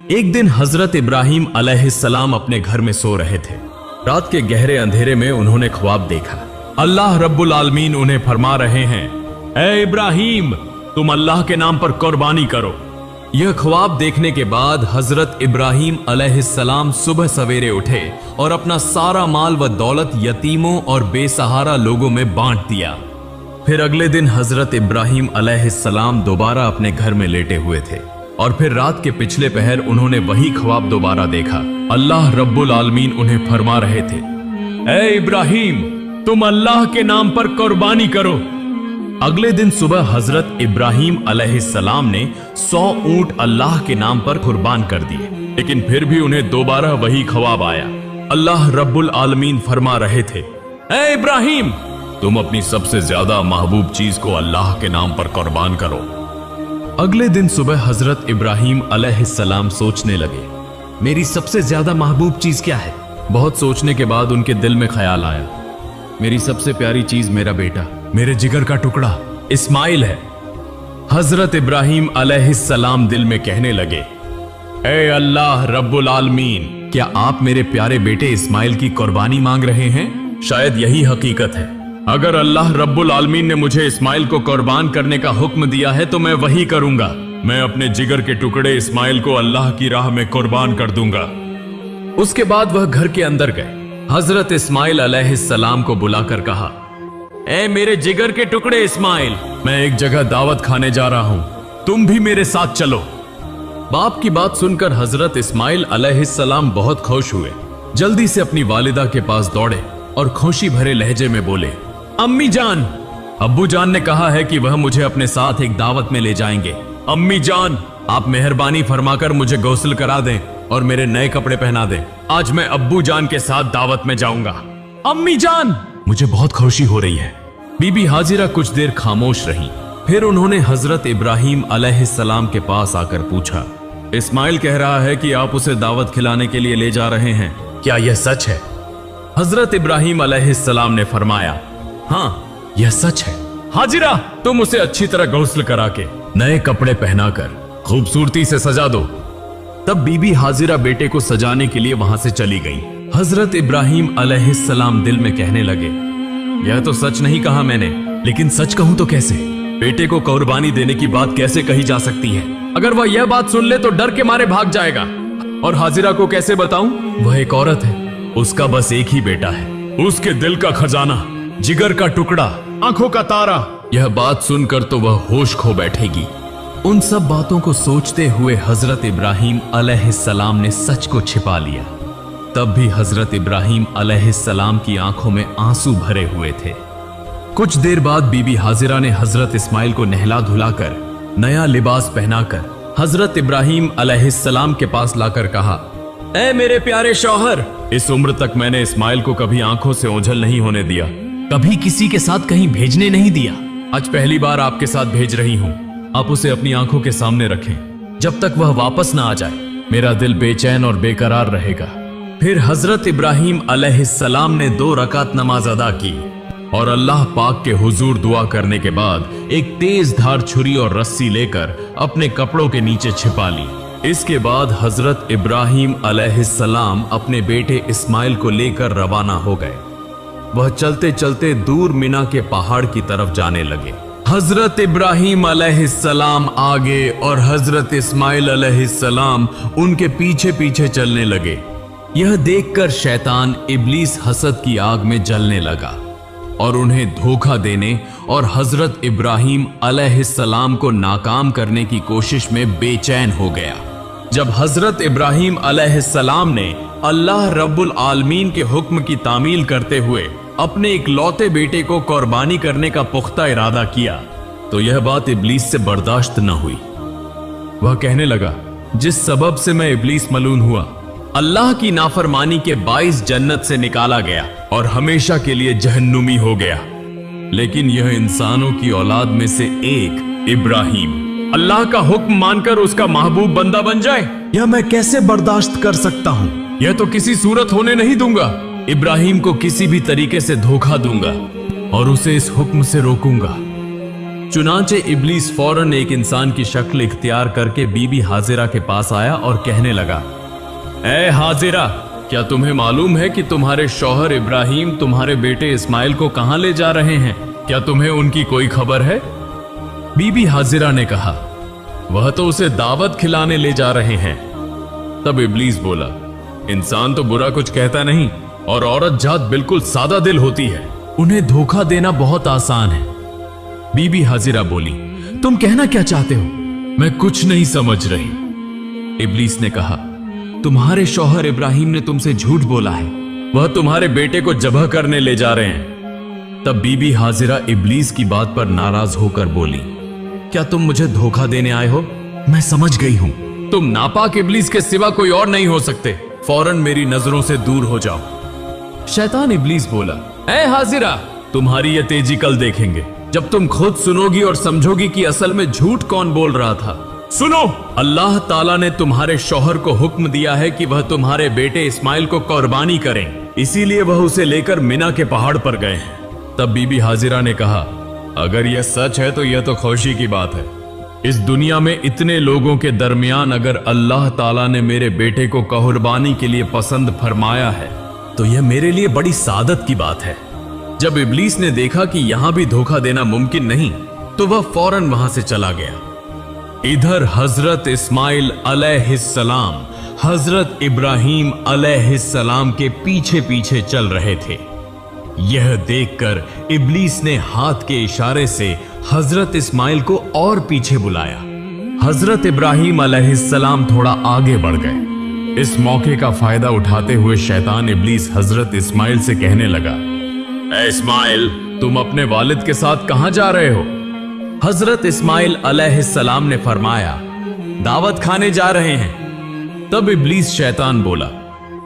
एक दिन हजरत इब्राहिम अलैहिस्सलाम अपने घर में सो रहे थे। रात के गहरे अंधेरे में उन्होंने ख्वाब देखा। अल्लाह रब्बुल आलमीन उन्हें फरमा रहे हैं, ए इब्राहिम, तुम अल्लाह के नाम पर कुर्बानी करो। यह ख्वाब देखने के बाद हजरत इब्राहिम अलैहिस्सलाम सुबह सवेरे उठे और अपना सारा माल व दौलत यतीमों और बेसहारा लोगों में बांट दिया। फिर अगले दिन हजरत इब्राहिम अलैहिस्सलाम दोबारा अपने घर में लेटे हुए थे और फिर रात के पिछले पहर उन्होंने वही ख्वाब दोबारा देखा। अल्लाह रब्बुल आलमीन उन्हें फरमा रहे थे, ए इब्राहिम, तुम अल्लाह के नाम पर कुर्बानी करो। अगले दिन सुबह हजरत इब्राहिम अलैहिस्सलाम ने 100 ऊंट अल्लाह के नाम पर कुर्बान कर दिए, लेकिन फिर भी उन्हें दोबारा वही ख्वाब आया। अल्लाह रब्बुल आलमीन फरमा रहे थे, ए इब्राहिम, तुम अपनी सबसे ज्यादा महबूब चीज को अल्लाह के नाम पर कुर्बान करो। अगले दिन सुबह हजरत इब्राहिम अलैहिस्सलाम सोचने लगे, मेरी सबसे ज्यादा महबूब चीज क्या है। बहुत सोचने के बाद उनके दिल में ख्याल आया, मेरी सबसे प्यारी चीज मेरा बेटा, मेरे जिगर का टुकड़ा इस्माइल है। हजरत इब्राहिम अलैहिस्सलाम दिल में कहने लगे, ए अल्लाह रब्बुल आलमीन, क्या आप मेरे प्यारे बेटे इस्माइल की कुर्बानी मांग रहे हैं? शायद यही हकीकत है। अगर अल्लाह रब्बुल आलमीन ने मुझे इस्माइल को कुर्बान करने का हुक्म दिया है तो मैं वही करूंगा। मैं अपने जिगर के टुकड़े इस्माइल को अल्लाह की राह में कुर्बान कर दूंगा। उसके बाद वह घर के अंदर गए। हजरत इस्माइल अलैहिस्सलाम को बुलाकर कहा, ए मेरे जिगर के टुकड़े इस्माइल, मैं एक जगह दावत खाने जा रहा हूं, तुम भी मेरे साथ चलो। बाप की बात सुनकर हजरत इस्माइल अलैहिस्सलाम बहुत खुश हुए। जल्दी से अपनी वालिदा के पास दौड़े और खुशी भरे लहजे में बोले, अम्मी जान, अब्बू जान ने कहा है कि वह मुझे अपने साथ एक दावत में ले जाएंगे। अम्मी जान, आप मेहरबानी फरमाकर मुझे गौसल करा दें और मेरे नए कपड़े पहना दें। आज मैं अब्बू जान के साथ दावत में जाऊंगा। अम्मी जान, मुझे बहुत खुशी हो रही है। बीबी हाजिरा कुछ देर खामोश रही। फिर उन्होंने हजरत इब्राहिम अलैहिस्सलाम के पास आकर पूछा, इस्माइल कह रहा है कि आप उसे दावत खिलाने के लिए ले जा रहे हैं, क्या यह सच है? हजरत इब्राहिम अलैहिस्सलाम ने फरमाया, हाँ यह सच है। हाजिरा, तुम उसे अच्छी तरह गौसल करा के नए कपड़े पहनाकर खूबसूरती से सजा दो। तब बीबी हाजिरा बेटे को सजाने के लिए वहां से चली गई। हजरत इब्राहिम अलैहिस्सलाम दिल में कहने लगे, यह तो सच नहीं कहा मैंने, लेकिन सच कहूं तो कैसे? बेटे को कुर्बानी देने की बात कैसे कही जा सकती है? अगर वह यह बात सुन ले तो डर के मारे भाग जाएगा। और हाजिरा को कैसे बताऊं? वह एक औरत है, उसका बस एक ही बेटा है, उसके दिल का खजाना, जिगर का टुकड़ा, आंखों का तारा। यह बात सुनकर तो वह होश खो बैठेगी। उन सब बातों को सोचते हुए हजरत इब्राहिम अलैहिस्सलाम ने सच को छिपा लिया। तब भी हजरत इब्राहिम अलैहिस्सलाम की आंखों में आंसू भरे हुए थे। कुछ देर बाद बीबी हाजिरा ने हजरत इस्माइल को नहला धुलाकर नया लिबास पहनाकर हजरत इब्राहिम अलैहिस्सलाम के पास लाकर कहा, ए मेरे प्यारे शौहर, इस उम्र तक मैंने इस्माइल को कभी आंखों से ओझल नहीं होने दिया, कभी किसी के साथ कहीं भेजने नहीं दिया। आज पहली बार आपके साथ भेज रही हूं। आप उसे अपनी आंखों के सामने रखें। जब तक वह वापस ना आ जाए, मेरा दिल बेचैन और बेकरार रहेगा। फिर हजरत इब्राहिम अलैहिस्सलाम ने 2 रकात नमाज अदा की और अल्लाह पाक के हुजूर दुआ करने के बाद एक तेज धार छुरी और रस्सी लेकर अपने कपड़ों के नीचे छिपा ली। इसके बाद हजरत इब्राहिम अलैहिस्सलाम अपने बेटे इस्माइल को लेकर रवाना हो गए। वह चलते चलते दूर मिना के पहाड़ की तरफ जाने लगे। हजरत इब्राहिम अलैहिस्सलाम आगे और हजरत इस्माइल अलैहिस्सलाम उनके पीछे पीछे चलने लगे। यह देखकर शैतान इब्लीस हसद की आग में जलने लगा और उन्हें धोखा देने और हजरत इब्राहिम अलैहिस्सलाम को नाकाम करने की कोशिश में बेचैन हो गया। जब हजरत इब्राहिम अलैहिस्सलाम ने अल्लाह रब्बुल आलमीन के हुक्म की तामील करते हुए अपने इकलौते बेटे को कुर्बानी करने का पुख्ता इरादा किया तो यह बात इब्लीस से बर्दाश्त न हुई। वह कहने लगा, जिस सबब से मैं इब्लीस मलून हुआ, अल्लाह की नाफरमानी के 22 जन्नत से निकाला गया और हमेशा के लिए जहन्नुमी हो गया। लेकिन यह इंसानों की औलाद में से एक इब्राहिम अल्लाह का हुक्म मानकर उसका महबूब बंदा बन जाए, यह मैं कैसे बर्दाश्त कर सकता हूं? यह तो किसी सूरत होने नहीं दूंगा। इब्राहिम को किसी भी तरीके से धोखा दूंगा और उसे इस हुक्म से रोकूंगा। चुनांचे इब्लीस फौरन एक इंसान की शक्ल इख्तियार करके बीबी हाजिरा के पास आया और कहने लगा, ए हाजिरा, क्या तुम्हें मालूम है कि तुम्हारे शौहर इब्राहिम तुम्हारे बेटे इस्माइल को कहां ले जा रहे हैं? क्या तुम्हें उनकी कोई खबर है? बीबी हाजिरा ने कहा, वह तो उसे दावत खिलाने ले जा रहे हैं। तब इब्लीस बोला, इंसान तो बुरा कुछ कहता नहीं और औरत जात बिल्कुल सादा दिल होती है, उन्हें धोखा देना बहुत आसान है। बीबी हाजिरा बोली, तुम कहना क्या चाहते हो? मैं कुछ नहीं समझ रही। इब्लीस ने कहा, तुम्हारे शौहर इब्राहिम ने तुमसे झूठ बोला है, वह तुम्हारे बेटे को जबह करने ले जा रहे हैं। तब बीबी हाजिरा इब्लीस की बात पर नाराज होकर बोली, क्या तुम मुझे धोखा देने आए हो? मैं समझ गई हूं, तुम नापाक इब्लीस के सिवा कोई और नहीं हो सकते, फौरन मेरी नजरों से दूर हो जाओ। शैतान इब्लीस बोला, ए हाजिरा, तुम्हारी ये तेजी कल देखेंगे, जब तुम खुद सुनोगी और समझोगी कि असल में झूठ कौन बोल रहा था। सुनो, अल्लाह ताला ने तुम्हारे शौहर को हुक्म दिया है कि वह तुम्हारे बेटे इस्माइल को कुर्बानी करें, इसीलिए वह उसे लेकर मिना के पहाड़ पर गए हैं। तब बीबी हाजिरा ने कहा, अगर यह सच है तो यह तो खुशी की बात है। इस दुनिया में इतने लोगों के दरमियान अगर अल्लाह ताला ने मेरे बेटे को कुर्बानी के लिए पसंद फरमाया है तो यह मेरे लिए बड़ी सादत की बात है। जब इब्लीस ने देखा कि यहां भी धोखा देना मुमकिन नहीं तो वह फौरन वहां से चला गया। इधर हजरत इस्माइल अलैहिस्सलाम हजरत इब्राहिम अलैहिस्सलाम के पीछे पीछे चल रहे थे। यह देखकर इब्लीस ने हाथ के इशारे से हजरत इस्माइल को और पीछे बुलाया। हजरत इब्राहिम अलैहिस्सलाम थोड़ा आगे बढ़ गए। इस मौके का फायदा उठाते हुए शैतान इब्लीस हजरत इस्माइल से कहने लगा, ए इस्माइल, तुम अपने वालिद के साथ कहां जा रहे हो? हजरत इस्माइल अलैहिस्सलाम ने फरमाया, दावत खाने जा रहे हैं। तब इब्लीस शैतान बोला,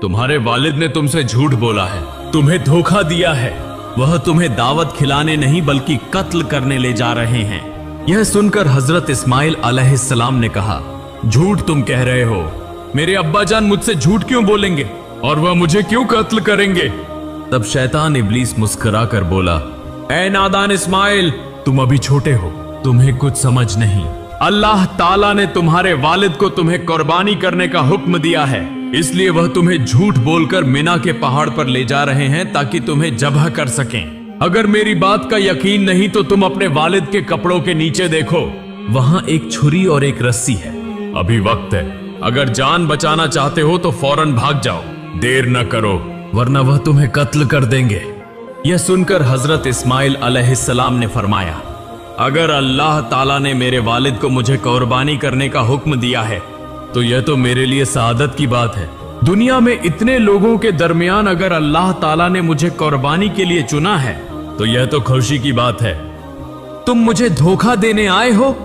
तुम्हारे वालिद ने तुमसे झूठ बोला है, तुम्हें धोखा दिया है, वह तुम्हें दावत खिलाने नहीं बल्कि कत्ल करने ले जा रहे हैं। यह सुनकर हजरत इस्माइल अलैहिस्सलाम ने कहा, झूठ तुम कह रहे हो, मेरे अब्बा जान मुझसे झूठ क्यों बोलेंगे और वह मुझे क्यों कत्ल करेंगे? तब शैतान इब्लीस मुस्कुरा कर बोला, ए नादान इस्माइल, तुम अभी छोटे हो, तुम्हें कुछ समझ नहीं। अल्लाह ताला ने तुम्हारे वालिद को तुम्हें कुर्बानी करने का हुक्म दिया है, इसलिए वह तुम्हें झूठ बोलकर मिना के पहाड़ पर ले जा रहे हैं ताकि तुम्हें जबह कर सकें। अगर मेरी बात का यकीन नहीं तो तुम अपने वालिद के कपड़ों के नीचे देखो, वहां एक छुरी और एक रस्सी है। अभी वक्त है, अगर जान बचाना चाहते हो तो फौरन भाग जाओ, देर न करो वरना वह तुम्हें कत्ल कर देंगे। यह सुनकर हजरत इस्माइल अलैहिस्सलाम ने फरमाया, अगर अल्लाह ताला ने मेरे वालिद को मुझे कुर्बानी करने का हुक्म दिया है तो यह तो मेरे लिए सआदत की बात है। दुनिया में इतने लोगों के दरमियान अगर अल्लाह ताला ने मुझे कुर्बानी के लिए चुना है तो यह तो खुशी की बात है। तुम मुझे धोखा देने आए हो,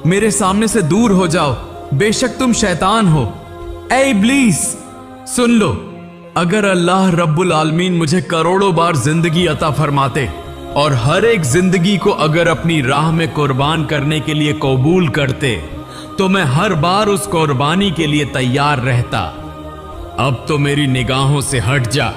मेरे सामने से दूर हो जाओ, बेशक तुम शैतान हो। ए इब्लीस, सुन लो, अगर अल्लाह रब्बुल आलमीन मुझे करोड़ों बार जिंदगी अता फरमाते और हर एक जिंदगी को अगर अपनी राह में कुर्बान करने के लिए कबूल करते तो मैं हर बार उस कुर्बानी के लिए तैयार रहता। अब तो मेरी निगाहों से हट जा,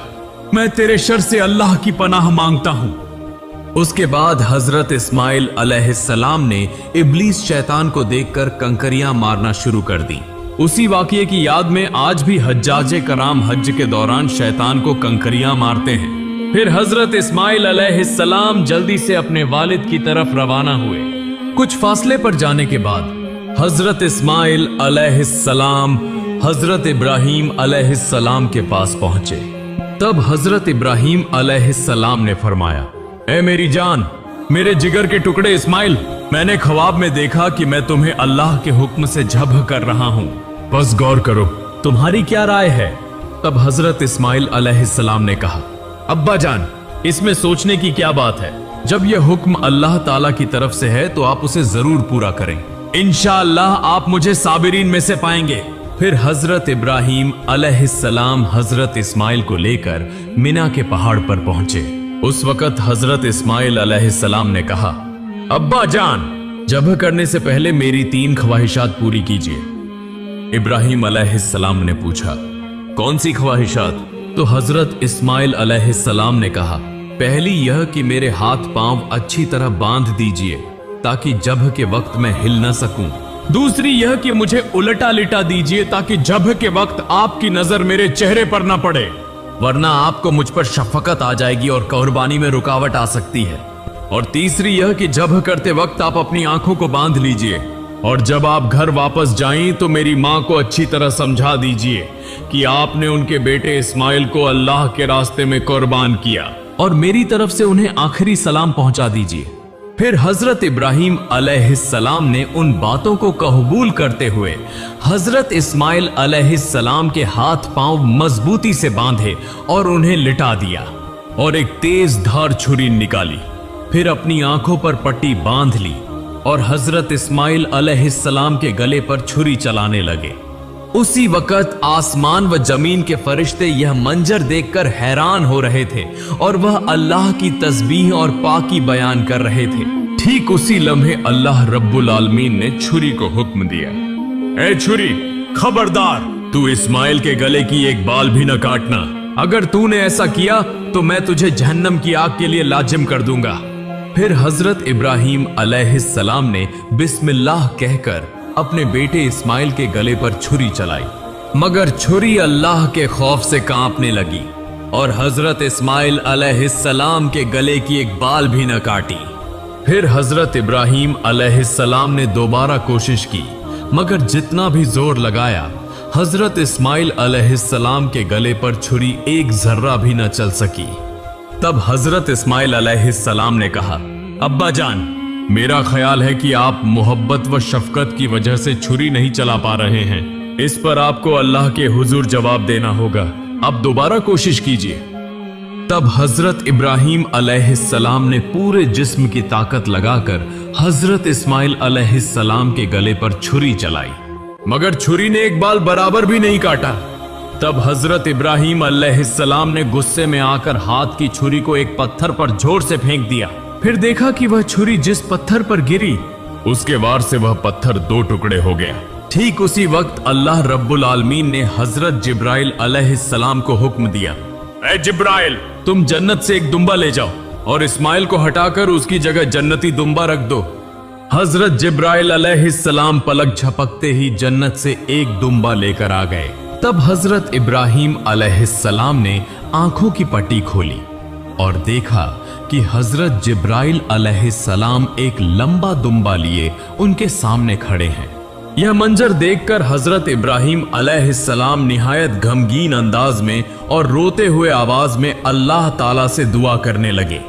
मैं तेरे शर से अल्लाह की पनाह मांगता हूं। उसके बाद हजरत इस्माइल अलैहिस्सलाम ने इब्लीस शैतान को देखकर कंकरियां मारना शुरू कर दी। उसी वाकये की याद में आज भी हज्जाजे कराम हज के दौरान शैतान को कंकरियां मारते हैं। फिर हजरत इस्माइल अलैहिस्सलाम जल्दी से अपने वालिद की तरफ रवाना हुए। कुछ फासले पर जाने के बाद हजरत इस्माइल अलैहिस्सलाम हजरत इब्राहिम अलैहिस्सलाम के पास पहुंचे। तब हजरत इब्राहिम अलैहिस्सलाम ने फरमाया, ए मेरी जान, मेरे जिगर के टुकड़े इस्माइल, मैंने ख्वाब में देखा कि मैं तुम्हें अल्लाह के हुक्म से जब्ह कर रहा हूं, बस गौर करो, तुम्हारी क्या राय है? तब हजरत इस्माइल अलैहिस्सलाम ने कहा, अब्बा जान, इसमें सोचने की क्या बात है? जब यह हुक्म अल्लाह ताला की तरफ से है तो आप उसे जरूर पूरा करें, इंशाअल्लाह आप मुझे साबिरीन में से पाएंगे। फिर हजरत इब्राहिम अलैहिस्सलाम हजरत इस्माइल को लेकर मिना के पहाड़ पर पहुंचे। उस वक्त हजरत इस्माइल अलैहिस्सलाम ने कहा, अब्बा जान, जब्ह करने से पहले मेरी 3 ख्वाहिशात पूरी कीजिए। इब्राहिम अलैहिस्सलाम ने पूछा, कौन सी ख्वाहिशात? तो हजरत इस्माइल अलैहिस्सलाम ने कहा, पहली यह कि मेरे हाथ पांव अच्छी तरह बांध दीजिए ताकि जब के वक्त मैं हिल न सकूं। दूसरी यह कि मुझे उलटा लिटा दीजिए ताकि जब के वक्त आपकी नजर मेरे चेहरे पर न पड़े, वरना आपको मुझ पर शफकत आ जाएगी और कुर्बानी में रुकावट आ सकती है। और तीसरी यह कि जब करते वक्त आप अपनी आंखों को बांध लीजिए और जब आप घर वापस जाएं तो मेरी माँ को अच्छी तरह समझा दीजिए कि आपने उनके बेटे इस्माइल को अल्लाह के रास्ते में कुर्बान किया, और मेरी तरफ से उन्हें आखिरी सलाम पहुंचा दीजिए। फिर हजरत इब्राहीम अलैहिस्सलाम ने उन बातों को कबूल करते हुए हजरत इस्माइल अलैहिस्सलाम के हाथ पांव मजबूती से बांधे और उन्हें लिटा दिया और एक तेज धार छुरी निकाली। फिर अपनी आंखों पर पट्टी बांध ली और हजरत इस्माइल अलैहिस्सलाम के गले पर छुरी चलाने लगे। उसी वक्त आसमान व जमीन के फरिश्ते यह मंजर देखकर हैरान हो रहे थे और वह अल्लाह की तस्बीह और पाकी बयान कर रहे थे। ठीक उसी लम्हे अल्लाह रब्बुल आलमीन ने छुरी को हुक्म दिया, ए छुरी, खबरदार, तू इस्माइल के गले की एक बाल भी न काटना। अगर तूने ऐसा किया तो मैं तुझे जहन्नम की आग के लिए लाजिम कर दूंगा। फिर हजरत इब्राहीम अलैहिस्सलाम ने बिस्मिल्लाह कहकर अपने बेटे इस्माइल के गले पर छुरी चलाई, मगर छुरी अल्लाह के खौफ से कांपने लगी और हजरत इस्माइल अलैहिस्सलाम के गले की एक बाल भी न काटी। फिर हजरत इब्राहीम अलैहिस्सलाम ने दोबारा कोशिश की, मगर जितना भी जोर लगाया हजरत इस्माइल अलैहिस्सलाम के गले पर छुरी एक जर्रा भी न चल सकी। तब हजरत इस्माइल अलैहिस्सलाम ने कहा, अब्बा जान, मेरा ख्याल है कि आप मोहब्बत व शफकत की वजह से छुरी नहीं चला पा रहे हैं। इस पर आपको अल्लाह के हुजूर जवाब देना होगा। अब दोबारा कोशिश कीजिए। तब हजरत इब्राहीम अलैहिस्सलाम ने पूरे जिस्म की ताकत लगाकर हजरत इस्माइल अलैहिस्सलाम के गले पर छुरी चलाई, मगर छुरी ने एक बाल बराबर भी नहीं काटा। तब हजरत इब्राहीम अलैहिस्सलाम ने गुस्से में आकर हाथ की छुरी को एक पत्थर पर जोर से फेंक दिया। फिर देखा कि वह छुरी जिस पत्थर पर गिरी उसके वार से वह पत्थर दो टुकड़े हो गया। ठीक उसी वक्त अल्लाह रब्बुल आलमीन ने हजरत जिब्राइल अलैहिस्सलाम को हुक्म दिया, ए जिब्राइल, तुम जन्नत से एक दुम्बा ले जाओ और इस्माइल को हटाकर उसकी जगह जन्नती दुम्बा रख दो। हजरत जिब्राइल अलैहिस्सलाम पलक झपकते ही जन्नत से एक दुम्बा लेकर आ गए। तब हजरत इब्राहीम अलैहिस्सलाम ने आंखों की पट्टी खोली और देखा कि हजरत जिब्राइल अलैहिस्सलाम एक लंबा दुम्बा लिए उनके सामने खड़े हैं। यह मंजर देखकर हजरत इब्राहीम अलैहिस्सलाम निहायत गमगीन अंदाज में और रोते हुए आवाज में अल्लाह ताला से दुआ करने लगे,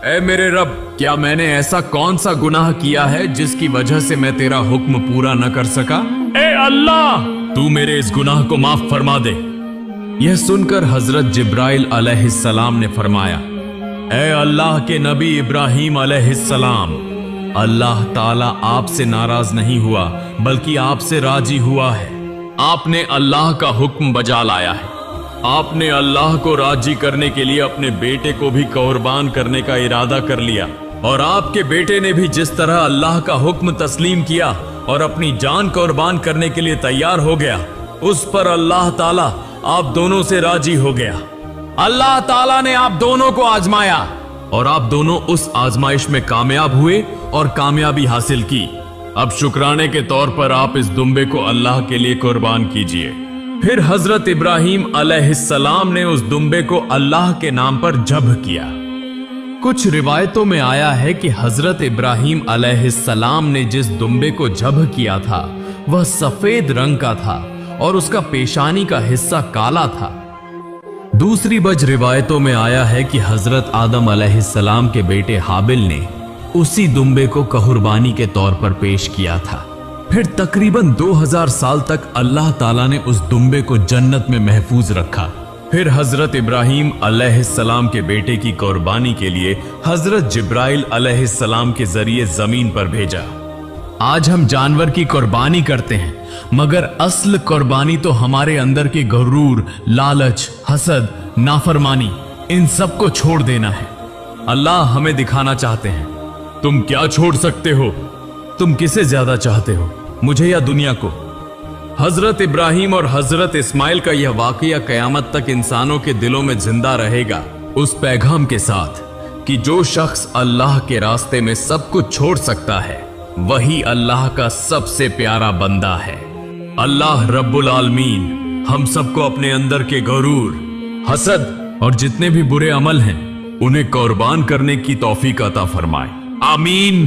ऐ मेरे रब, क्या मैंने ऐसा कौन सा गुनाह किया है जिसकी वजह से मैं तेरा हुक्म पूरा न कर सका? ए अल्लाह, तू मेरे इस गुनाह को माफ फरमा दे। यह सुनकर हजरत जिब्राइल अलैहिस्सलाम ने फरमाया, ऐ अल्लाह के नबी इब्राहीम अलैहिस्सलाम, अल्लाह ताला आपसे नाराज नहीं हुआ बल्कि आपसे राजी हुआ है। आपने अल्लाह का हुक्म बजा लाया है। आपने अल्लाह को राजी करने के लिए अपने बेटे को भी कुर्बान करने का इरादा कर लिया और आपके बेटे ने भी जिस तरह अल्लाह का हुक्म तस्लीम किया और अपनी जान कुर्बान करने के लिए तैयार हो गया, उस पर अल्लाह ताला आप दोनों से राजी हो गया। अल्लाह ताला ने आप दोनों को आजमाया और आप दोनों उस आजमाइश में कामयाब हुए और कामयाबी हासिल की। अब शुक्राने के तौर पर आप इस दुम्बे को अल्लाह के लिए कुर्बान कीजिए। फिर हजरत इब्राहीम अलैहिस्सलाम ने उस दुम्बे को अल्लाह के नाम पर ज़ब्ह किया। कुछ रिवायतों में आया है कि हजरत इब्राहीम अलैहिस्सलाम ने जिस दुम्बे को ज़ब्ह किया था वह सफेद रंग का था और उसका पेशानी का हिस्सा काला था। दूसरी बज रिवायतों में आया है कि हजरत आदम अलैहिस्सलाम के बेटे हाबिल ने उसी दुम्बे को कुर्बानी के तौर पर पेश किया था। फिर तकरीबन 2000 साल तक अल्लाह ताला ने उस दुम्बे को जन्नत में महफूज रखा। फिर हजरत इब्राहीम अलैहिस्सलाम के बेटे की कुर्बानी के लिए हजरत जिब्राइल अलैहिस्सलाम के जरिए जमीन पर भेजा। आज हम जानवर की कुर्बानी करते हैं, मगर असल कुर्बानी तो हमारे अंदर के गुरूर, लालच, हसद, नाफरमानी, इन सब को छोड़ देना है। अल्लाह हमें दिखाना चाहते हैं। तुम क्या छोड़ सकते हो? तुम किसे ज्यादा चाहते हो, मुझे या दुनिया को? हजरत इब्राहीम और हजरत इस्माइल का यह वाकया कयामत तक इंसानों के दिलों में जिंदा रहेगा, उस पैगाम के साथ कि जो शख्स अल्लाह के रास्ते में सब कुछ छोड़ सकता है वही अल्लाह का सबसे प्यारा बंदा है। अल्लाह रब्बुल आलमीन हम सबको अपने अंदर के गरूर, हसद और जितने भी बुरे अमल हैं उन्हें कुर्बान करने की तौफीक अता फरमाए। आमीन।